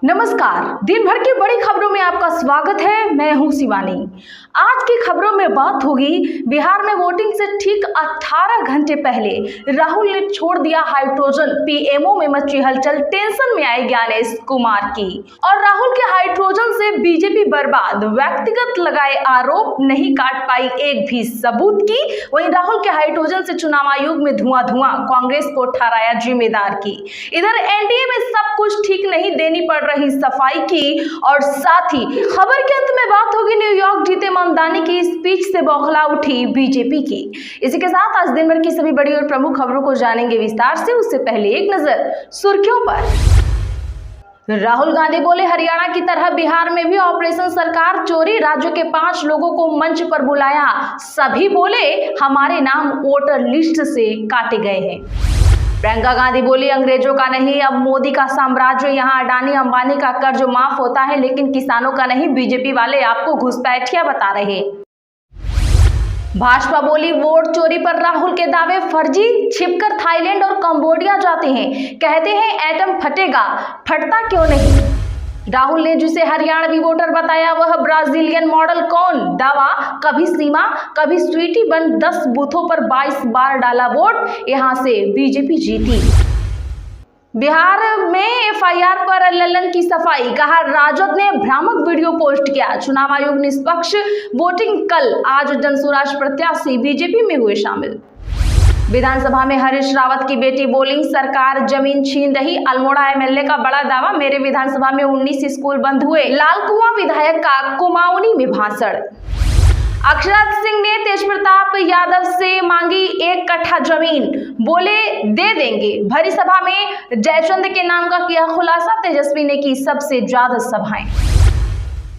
नमस्कार, दिन भर की बड़ी खबरों में आपका स्वागत है। मैं हूं शिवानी। आज की खबरों में बात होगी बिहार में वोटिंग से ठीक 18 घंटे पहले राहुल ने छोड़ दिया हाइड्रोजन। पीएमओ में मची हलचल, टेंशन में आए ज्ञानेश कुमार की। और राहुल के हाइड्रोजन से बीजेपी बर्बाद, व्यक्तिगत लगाए आरोप, नहीं काट पाई एक भी सबूत की। वहीं राहुल के हाइड्रोजन से चुनाव आयोग में धुआं, कांग्रेस को ठहराया जिम्मेदार की। इधर एनडीए में सब कुछ ठीक नहीं, देनी पड़ रही सफाई की। और साथ ही खबर के अंत में बात होगी न्यूयॉर्क जीते ममदानी की स्पीच से बौखला उठी बीजेपी की। इसी के साथ आज दिन भर की सभी बड़ी और प्रमुख खबरों को जानेंगे विस्तार से। उससे पहले एक नजर सुर्खियों पर। राहुल गांधी बोले, हरियाणा की तरह बिहार में भी ऑपरेशन सरकार चोरी, राज्य के 5 लोगों को मंच पर बुलाया। सभी बोले हमारे नाम वोटर लिस्ट से काटे गए हैं। प्रियंका गांधी बोली, अंग्रेजों का नहीं अब मोदी का साम्राज्य, यहाँ अडानी अंबानी का कर्ज माफ होता है लेकिन किसानों का नहीं। बीजेपी वाले आपको घुसपैठिया बता रहे। भाजपा बोली, वोट चोरी पर राहुल के दावे फर्जी, छिपकर थाईलैंड और कंबोडिया जाते हैं, कहते हैं एटम फटेगा, फटता क्यों नहीं। राहुल ने जिसे हरियाणवी वोटर बताया वह ब्राजीलियन मॉडल कौन। दावा, कभी सीमा कभी स्वीटी बन 10 बूथों पर 22 बार डाला वोट, यहां से बीजेपी जीती। बिहार में एफआईआर पर लल्लन की सफाई, कहा राजद ने भ्रामक वीडियो पोस्ट किया। चुनाव आयोग निष्पक्ष वोटिंग कल, आज जनसुराज प्रत्याशी बीजेपी में हुए शामिल। विधानसभा में हरीश रावत की बेटी बोली, सरकार जमीन छीन रही। अल्मोड़ा एमएलए का बड़ा दावा, मेरे विधानसभा में 19 स्कूल बंद हुए। लालकुआं विधायक का कुमाऊनी में भाषण। अक्षराज सिंह ने तेजप्रताप यादव से मांगी 1 कट्ठा जमीन, बोले दे देंगे। भरी सभा में जयचंद के नाम का किया खुलासा, तेजस्वी ने की सबसे ज्यादा सभाएं।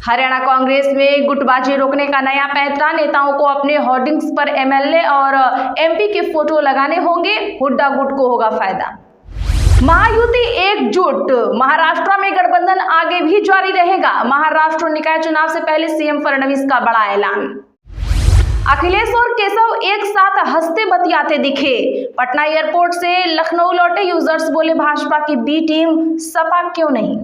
हरियाणा कांग्रेस में गुटबाजी रोकने का नया पैंतरा, नेताओं को अपने होर्डिंग्स पर एमएलए और एमपी के फोटो लगाने होंगे, हुड्डा गुट को होगा फायदा। महायुति एकजुट, महाराष्ट्र में गठबंधन आगे भी जारी रहेगा। महाराष्ट्र निकाय चुनाव से पहले सीएम फडणवीस का बड़ा ऐलान। अखिलेश और केशव एक साथ हंसते बतियाते दिखे। पटना एयरपोर्ट से लखनऊ लौटे यूजर्स बोले भाजपा की बी टीम, सपा क्यों नहीं।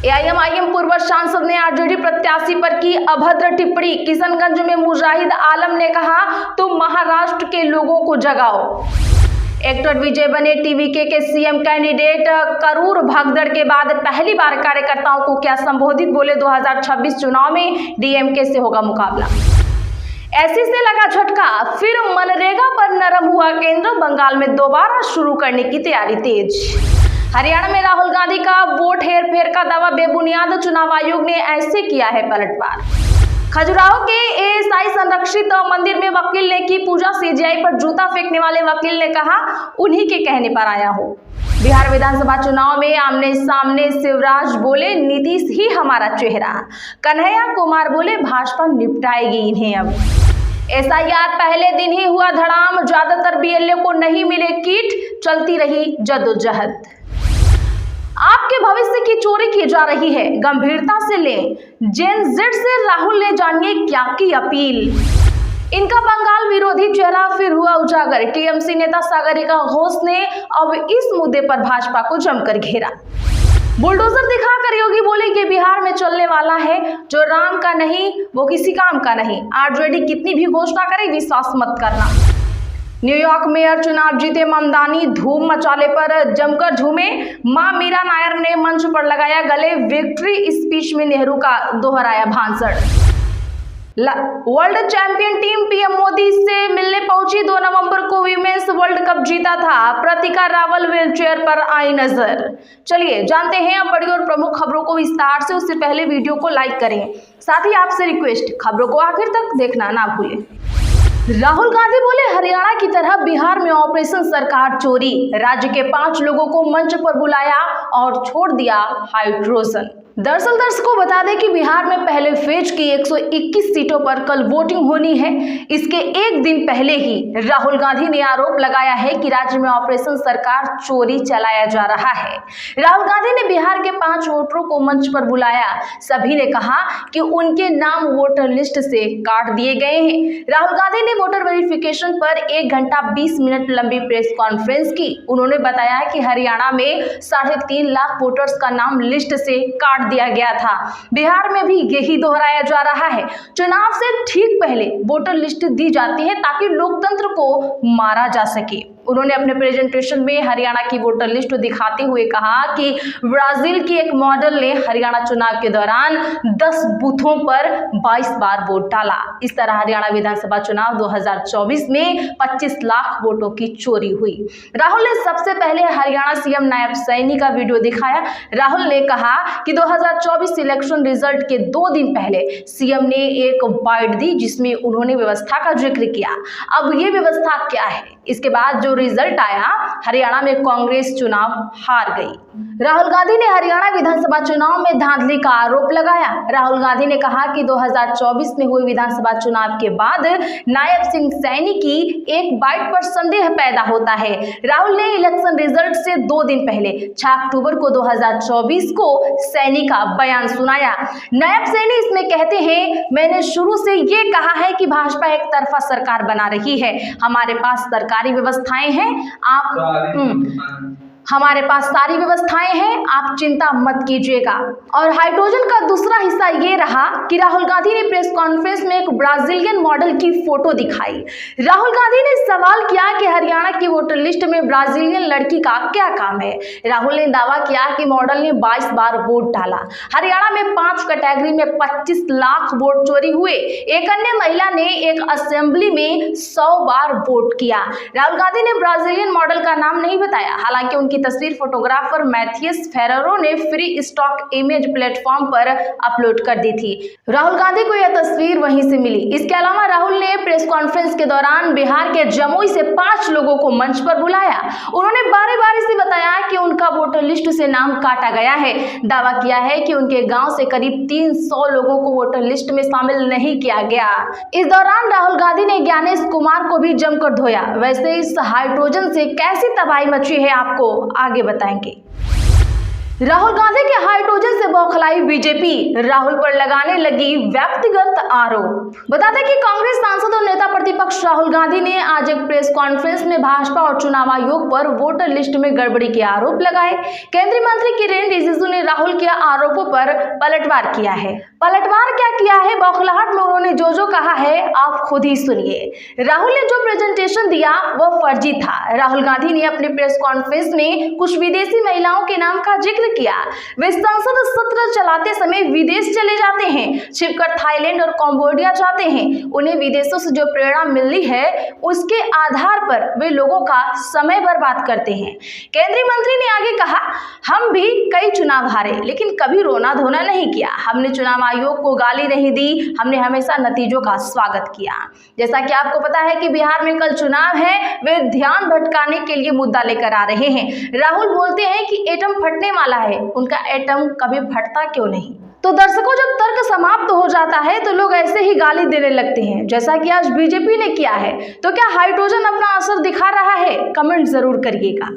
एआईएमआईएम पूर्व सांसद ने आरजेडी प्रत्याशी पर की अभद्र टिप्पणी। किशनगंज में मुजाहिद आलम ने कहा, तुम महाराष्ट्र के लोगों को जगाओ। एक्टर विजय बने टीवीके के सीएम कैंडिडेट। करूर भगदड़ के बाद पहली बार कार्यकर्ताओं को क्या संबोधित, बोले 2026 चुनाव में डीएमके से होगा मुकाबला। ऐसी से लगा झटका, फिर मनरेगा पर नरम हुआ केंद्र, बंगाल में दोबारा शुरू करने की तैयारी तेज। हरियाणा में राहुल गांधी का वोट हेरफेर का दावा बेबुनियाद, चुनाव आयोग ने ऐसे किया है पलटवार। खजुराहो के एएसआई संरक्षित मंदिर में वकील ने की पूजा, सीजीआई पर जूता फेंकने वाले वकील ने कहा उन्हीं के कहने पर आया हो। बिहार विधानसभा चुनाव में आमने सामने, शिवराज बोले नीतीश ही हमारा चेहरा। कन्हैया कुमार बोले भाजपा निपटाएगी इन्हें अब। एसआईआर पहले दिन ही हुआ धड़ाम, ज्यादातर बीएलए को नहीं मिले किट, चलती रही जद्दोजहद। आपके भविष्य की चोरी की जा रही है, गंभीरता से लें। जेन जेड से राहुल ने जानिए क्या की अपील। इनका बंगाल विरोधी चेहरा फिर हुआ उजागर। टीएमसी नेता सागरिका घोष ने अब इस मुद्दे पर भाजपा को जमकर घेरा। बुलडोजर दिखाकर योगी बोले कि बिहार में चलने वाला है जो राम का नहीं वो किसी काम का नहीं। आरजेडी कितनी भी घोषणा करे विश्वास मत करना। न्यूयॉर्क मेयर चुनाव जीते ममदानी, धूम मचाले पर जमकर झूमे। मां मीरा नायर ने मंच पर लगाया गले, विक्ट्री स्पीच में नेहरू का दोहराया भाषण। World champion team PM Modi से मिलने पहुंची, 2 नवंबर को विमेंस वर्ल्ड कप जीता था। प्रतिका रावल व्हीलचेयर पर आई नजर। चलिए जानते हैं अब बड़ी और प्रमुख खबरों को विस्तार से। उससे पहले वीडियो को लाइक करें, साथ ही आपसे रिक्वेस्ट, खबरों को आखिर तक देखना ना भूलें। राहुल गांधी बोले, हरियाणा की तरह बिहार में ऑपरेशन सरकार चोरी, राज्य के 5 लोगों को मंच पर बुलाया और छोड़ दिया हाइड्रोजन। दरअसल दर्शकों बता दें कि बिहार में पहले फेज की 121 सीटों पर कल वोटिंग होनी है। इसके एक दिन पहले ही राहुल गांधी ने आरोप लगाया है कि राज्य में ऑपरेशन सरकार चोरी चलाया जा रहा है। राहुल गांधी ने बिहार के 5 वोटरों को मंच पर बुलाया। सभी ने कहा कि उनके नाम वोटर लिस्ट से काट दिए गए हैं। राहुल गांधी ने वोटर वेरिफिकेशन पर 1 घंटा 20 मिनट लंबी प्रेस कॉन्फ्रेंस की। उन्होंने बताया कि हरियाणा में 3.5 लाख वोटर्स का नाम लिस्ट से काट दिया गया था। बिहार में भी यही दोहराया जा रहा है। चुनाव से ठीक पहले वोटर लिस्ट दी जाती है ताकि लोकतंत्र को मारा जा सके। उन्होंने अपने प्रेजेंटेशन में हरियाणा की वोटर लिस्ट दिखाते हुए कहा कि ब्राजील की एक मॉडल ने हरियाणा चुनाव के दौरान 10 बूथों पर 22 बार वोट डाला। इस तरह हरियाणा विधानसभा चुनाव 2024 में 25 लाख वोटों की चोरी हुई। राहुल ने सबसे पहले हरियाणा सीएम नायब सैनी का वीडियो दिखाया। राहुल ने कहा कि 2024 इलेक्शन रिजल्ट के 2 दिन पहले सीएम ने एक बाइट दी जिसमें उन्होंने व्यवस्था का जिक्र किया। अब ये व्यवस्था क्या है? इसके बाद जो रिजल्ट आया, हरियाणा में कांग्रेस चुनाव हार गई। राहुल गांधी ने हरियाणा विधानसभा चुनाव में धांधली का आरोप लगाया। राहुल गांधी ने कहा कि 2024 में हुए विधानसभा चुनाव के बाद नायब सिंह सैनी की एक बाइट पर संदेह पैदा होता है। राहुल ने इलेक्शन रिजल्ट से 2 दिन पहले 6 अक्टूबर को 2024 को सैनी का बयान सुनाया। नायब सैनी इसमें कहते हैं, मैंने शुरू से ये कहा है कि भाजपा एक तरफा सरकार बना रही है। हमारे पास सरकारी व्यवस्थाएं हैं, हमारे पास सारी व्यवस्थाएं हैं, आप चिंता मत कीजिएगा। और हाइड्रोजन का दूसरा हिस्सा ये रहा कि राहुल गांधी ने प्रेस कॉन्फ्रेंस में एक ब्राजीलियन मॉडल की फोटो दिखाई। राहुल गांधी ने सवाल किया कि हरियाणा की वोटर लिस्ट में ब्राजीलियन लड़की का क्या काम है। राहुल ने दावा किया कि मॉडल ने 22 बार वोट डाला। हरियाणा में 5 कैटेगरी में 25 लाख वोट चोरी हुए। एक अन्य महिला ने एक असेंबली में 100 बार वोट किया। राहुल गांधी ने ब्राजीलियन मॉडल का नाम नहीं बताया। हालांकि उनकी तस्वीर फोटोग्राफर मैथियस फेरेरो ने फ्री स्टॉक इमेज प्लेटफॉर्म पर अपलोड कर दी थी। राहुल गांधी को यह तस्वीर वहीं से मिली। इसके अलावा राहुल ने प्रेस कॉन्फ्रेंस के दौरान बिहार के जमुई से 5 लोगों को मंच पर बुलाया। उन्होंने बारी-बारी से बताया कि उनका वोटर लिस्ट से नाम काटा गया है। दावा किया है कि उनके गांव से करीब 300 लोगों को वोटर लिस्ट में शामिल नहीं किया गया। इस दौरान राहुल गांधी ने ज्ञानेश कुमार को भी जमकर धोया। वैसे इस हाइड्रोजन से कैसी तबाही मची है, आपको आगे बताएंगे। राहुल गांधी के हाइड्रोजन से बौखलाई बीजेपी, राहुल पर लगाने लगी व्यक्तिगत आरोप। बता दें कि कांग्रेस सांसद और नेता प्रतिपक्ष राहुल गांधी ने आज एक प्रेस कॉन्फ्रेंस में भाजपा और चुनाव आयोग पर वोटर लिस्ट में गड़बड़ी के आरोप लगाए। केंद्रीय मंत्री किरेन रिजिजू ने राहुल के आरोपों पर पलटवार किया है। पलटवार क्या किया है? बौखलाहट में उन्होंने जो कहा है आप खुद ही सुनिए। राहुल ने जो प्रेजेंटेशन दिया वह फर्जी था। राहुल गांधी ने अपने प्रेस कॉन्फ्रेंस में कुछ विदेशी महिलाओं के नाम का जिक्र किया। वे संसद सत्र चलाते समय विदेश चले जाते हैं, छिपकर थाईलैंड और कंबोडिया जाते हैं। उन्हें विदेशों से जो प्रेरणा मिली है उसके आधार पर वे लोगों का समय बर्बाद करते हैं। केंद्रीय मंत्री ने आगे कहा, हम भी कई चुनाव हारे लेकिन कभी रोना धोना नहीं किया। हमने चुनाव आयोग को गाली नहीं दी, हमने हमेशा नतीजों का स्वागत किया। जैसा कि आपको पता है कि बिहार में कल चुनाव है, वे ध्यान भटकाने के लिए मुद्दा लेकर आ रहे हैं। राहुल बोलते हैं कि एटम फटने वाला है, उनका एटम कभी फटता क्यों नहीं? तो दर्शकों, जब तर्क समाप्त हो जाता है तो लोग ऐसे ही गाली देने लगते हैं, जैसा कि आज बीजेपी ने किया है। तो क्या हाइड्रोजन अपना असर दिखा रहा है? कमेंट जरूर करिएगा।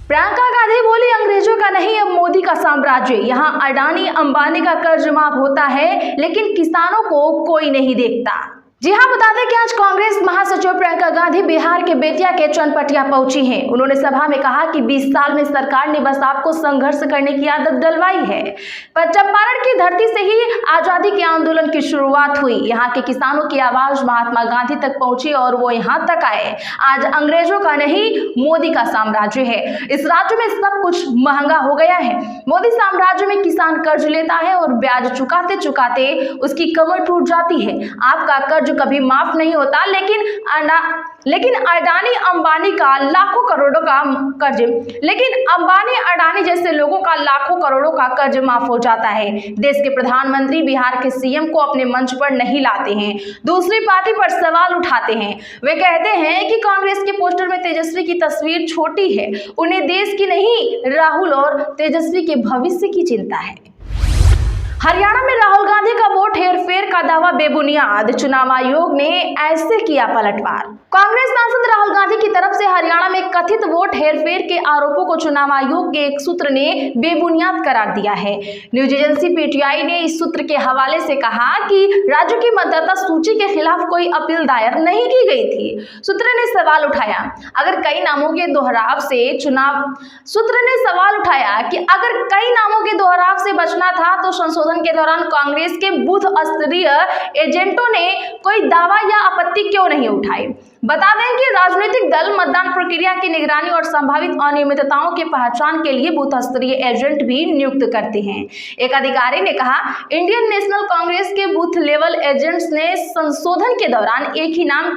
प्रियंका गांधी बोली, अंग्रेजों का नहीं अब मोदी का साम्राज्य। यहाँ अडानी अंबानी का कर्ज माफ होता है लेकिन किसानों को कोई नहीं देखता। जी हाँ, बता दें कि आज कांग्रेस महासचिव प्रियंका गांधी बिहार के बेतिया के चनपटिया पहुंची हैं। उन्होंने सभा में कहा कि 20 साल में सरकार ने बस आपको संघर्ष करने की आदत डलवाई है। पर चंपारण की धरती से ही आजादी के आंदोलन की शुरुआत हुई। यहाँ के किसानों की आवाज महात्मा गांधी तक पहुंची और वो यहाँ तक आए। आज अंग्रेजों का नहीं मोदी का साम्राज्य है। इस राज्य में सब कुछ महंगा हो गया है। मोदी साम्राज्य में किसान कर्ज लेता है और ब्याज चुकाते चुकाते उसकी कमर टूट जाती है। आपका कर्ज कभी माफ नहीं होता, लेकिन अडानी अंबानी का लाखों करोड़ों का कर्ज, लेकिन अंबानी अडानी जैसे लोगों का लाखों करोड़ों का कर्ज माफ हो जाता है। देश के प्रधानमंत्री बिहार के सीएम को अपने मंच पर नहीं लाते हैं, दूसरी पार्टी पर सवाल उठाते हैं। वे कहते हैं कि कांग्रेस के पोस्टर में तेजस्वी की तस्वीर छोटी है। उन्हें देश की नहीं, राहुल और तेजस्वी के भविष्य की चिंता है। हरियाणा में राहुल गांधी का वोट हेरफेर का दावा बेबुनियाद, चुनाव आयोग ने ऐसे किया पलटवार। कांग्रेस सांसद राहुल गांधी की तरफ से हरियाणा में कथित वोट हेरफेर के आरोपों को चुनाव आयोग के एक सूत्र ने बेबुनियाद करार दिया है। न्यूज एजेंसी पीटीआई ने इस सूत्र के हवाले से कहा कि राज्य की मतदाता सूची के खिलाफ कोई अपील दायर नहीं की गई थी। सूत्र ने सवाल उठाया अगर कई नामों के दोहराव से बचना था तो संशोधन के दौरान कांग्रेस के बूथ स्तरीय एजेंटों ने कोई दावा या आपत्ति क्यों नहीं उठाई। बता दें कि राजनीतिक दल मतदान प्रक्रिया की निगरानी और संभावित अनियमितताओं के पहचान के लिए बूथ स्तरीय एजेंट भी नियुक्त करते हैं। एक अधिकारी ने कहा इंडियन नेशनल कांग्रेस के बूथ लेवल एजेंट्स ने संशोधन के दौरान एक ही नाम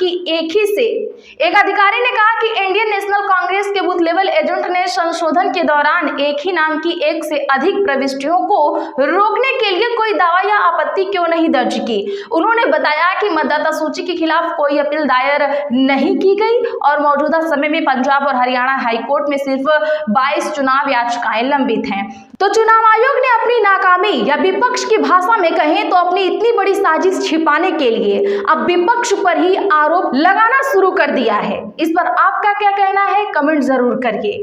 की एक से अधिक प्रविष्टियों को रोकने के लिए कोई दावा या आपत्ति क्यों नहीं दर्ज की। उन्होंने बताया कि मतदाता सूची के खिलाफ कोई अपील दायर नहीं की गई और मौजूदा समय में पंजाब और हरियाणा हाईकोर्ट में सिर्फ 22 चुनाव याचिकाएं लंबित हैं। तो चुनाव आयोग ने अपनी नाकामी या विपक्ष की भाषा में कहें तो अपनी इतनी बड़ी साजिश छिपाने के लिए अब विपक्ष पर ही आरोप लगाना शुरू कर दिया है। इस पर आपका क्या कहना है, कमेंट जरूर करिए।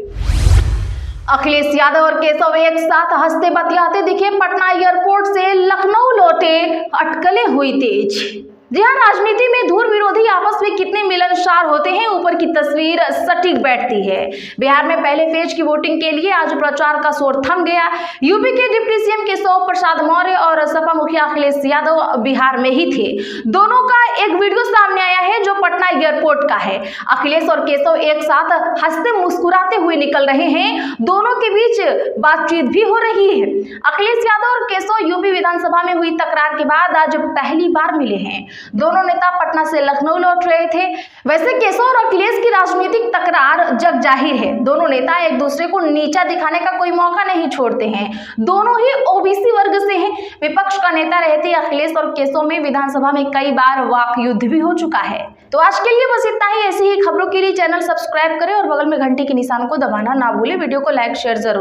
अखिलेश यादव और केशव एक साथ हंसते बतियाते दिखे, पटना एयरपोर्ट से लखनऊ लौटे, अटकलें हुई तेज। जी हाँ, राजनीति में धुर विरोधी आपस में कितने मिलनसार होते हैं, ऊपर की तस्वीर सटीक बैठती है। बिहार में पहले फेज की वोटिंग के लिए आज प्रचार का शोर थम गया। यूपी के डिप्टी सीएम केशव प्रसाद मौर्य और सपा मुखिया अखिलेश यादव बिहार में ही थे। दोनों का एक वीडियो सामने आया है जो पटना एयरपोर्ट का है। अखिलेश और केशव एक साथ हंसते मुस्कुराते हुए निकल रहे हैं। दोनों के बीच बातचीत भी हो रही है। अखिलेश यादव और केशव यूपी विधानसभा में हुई तकरार के बाद आज पहली बार मिले हैं। दोनों नेता पटना से लखनऊ लौट रहे थे। वैसे केशव और अखिलेश की राजनीतिक तकरार जग जाहिर है। दोनों नेता एक दूसरे को नीचा दिखाने का कोई मौका नहीं छोड़ते हैं। दोनों ही ओबीसी वर्ग से हैं। विपक्ष का नेता रहते अखिलेश और केशव में विधानसभा में कई बार वाक युद्ध भी हो चुका है। तो आज के लिए बस इतना ही। ऐसी ही खबरों के लिए चैनल सब्सक्राइब करें और बगल में घंटी के निशान को दबाना ना भूलें। वीडियो को लाइक शेयर जरूर